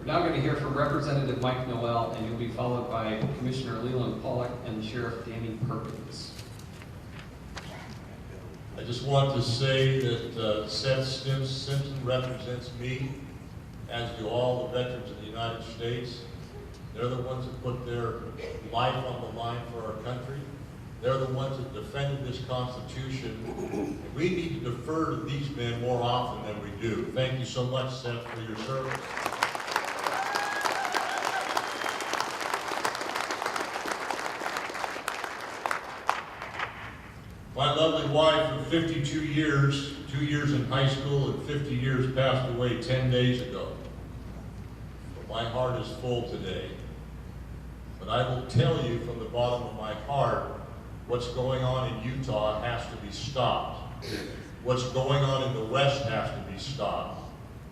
now going to hear from Representative Mike Noel, and you'll be followed by Commissioner Leland Pollack and Sheriff Danny Perkins. I just want to say that Seth Simpson represents me, as do all the veterans of the United States. They're the ones that put their life on the line for our country. They're the ones that defended this Constitution. And we need to defer to these men more often than we do. Thank you so much, Seth, for your service. My lovely wife of 52 years, 2 years in high school and 50 years, passed away 10 days ago. But my heart is full today. But I will tell you from the bottom of my heart, what's going on in Utah has to be stopped. What's going on in the West has to be stopped.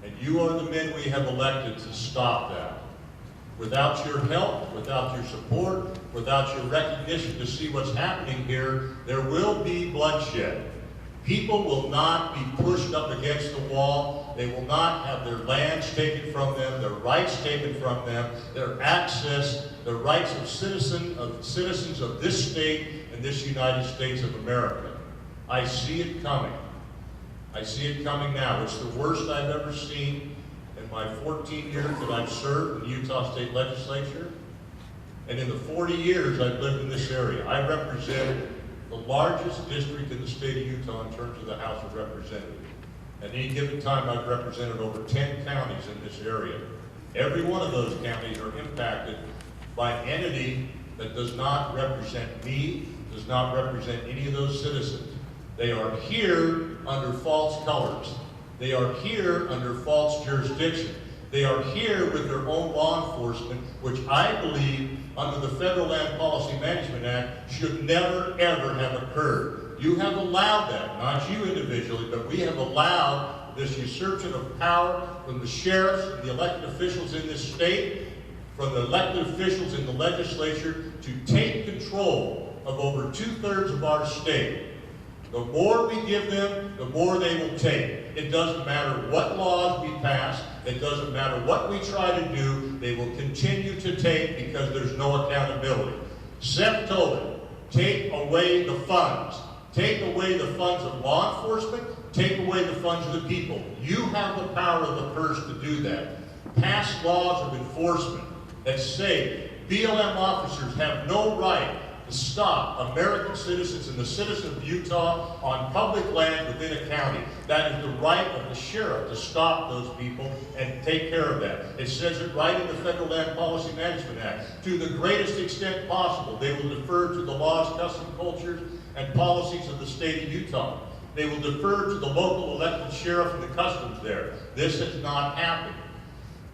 And you are the men we have elected to stop that. Without your help, without your support, without your recognition to see what's happening here, there will be bloodshed. People will not be pushed up against the wall. They will not have their lands taken from them, their rights taken from them, their access, the rights of citizens of this state and this United States of America. I see it coming. I see it coming now. It's the worst I've ever seen in my 14 years that I've served in the Utah State Legislature. And in the 40 years I've lived in this area, I represent the largest district in the state of Utah in terms of the House of Representatives. At any given time, I've represented over 10 counties in this area. Every one of those counties are impacted by an entity that does not represent me, does not represent any of those citizens. They are here under false colors. They are here under false jurisdiction. They are here with their own law enforcement, which I believe under the Federal Land Policy Management Act should never, ever have occurred. You have allowed that, not you individually, but we have allowed this usurpation of power from the sheriffs and the elected officials in this state, from the elected officials in the legislature, to take control of over 2/3 of our state. The more we give them, the more they will take. It doesn't matter what laws we pass. It doesn't matter what we try to do. They will continue to take because there's no accountability. Seth told it, take away the funds. Take away the funds of law enforcement. Take away the funds of the people. You have the power of the purse to do that. Pass laws of enforcement that say BLM officers have no right to stop American citizens and the citizens of Utah on public land within a county. That is the right of the sheriff to stop those people and take care of that. It says it right in the Federal Land Policy Management Act. To the greatest extent possible, they will defer to the laws, customs, cultures, and policies of the state of Utah. They will defer to the local elected sheriff and the customs there. This has not happened.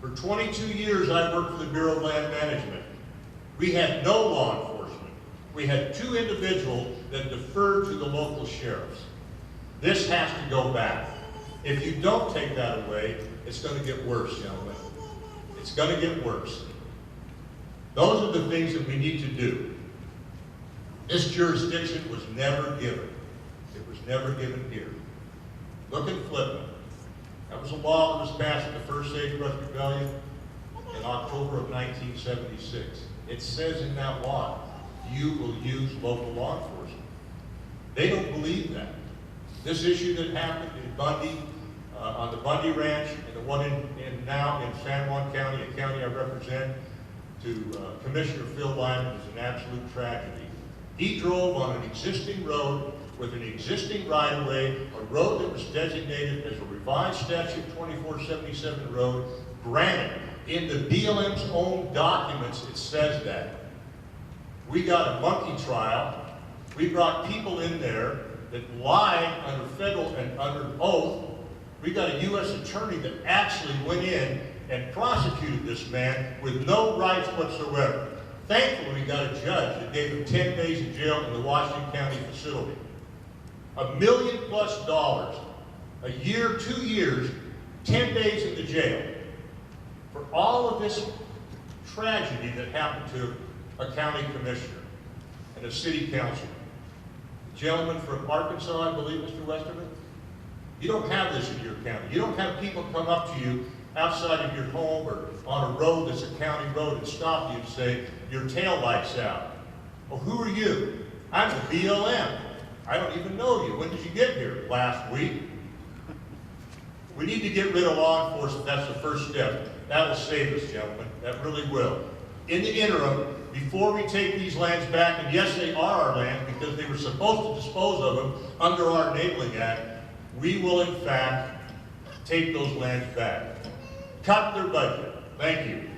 For 22 years, I worked for the Bureau of Land Management. We had no law enforcement. We had 2 individuals that deferred to the local sheriffs. This has to go back. If you don't take that away, it's going to get worse, gentlemen. It's going to get worse. Those are the things that we need to do. This jurisdiction was never given. It was never given here. Look at Flippin. That was a law that was passed in the First Sagebrush Rebellion in October of 1976. It says in that law, you will use local law enforcement. They don't believe that. This issue that happened in Bundy, on the Bundy Ranch, and the one now in San Juan County, a county I represent, to Commissioner Phil Lyman, is an absolute tragedy. He drove on an existing road with an existing right-of-way, a road that was designated as a revised statute 2477 road. Granted, in the BLM's own documents, it says that. We got a monkey trial. We brought people in there that lied under federal and under oath. We got a U.S. attorney that actually went in and prosecuted this man with no rights whatsoever. Thankfully, we got a judge that gave him 10 days in jail in the Washington County facility. $1 million+ a year, 2 years, 10 days in the jail for all of this tragedy that happened to a county commissioner and a city councilman. The gentleman from Arkansas, I believe, Mr. Westerman, you don't have this in your county. You don't have people come up to you outside of your home or on a road that's a county road and stop you and say, your tail light's out. Well, who are you? I'm the BLM. I don't even know you. When did you get here? Last week. We need to get rid of law enforcement. That's the first step. That will save us, gentlemen. That really will. In the interim, before we take these lands back, and yes, they are our land because they were supposed to dispose of them under our Enabling Act, we will in fact take those lands back. Cut their budget. Thank you.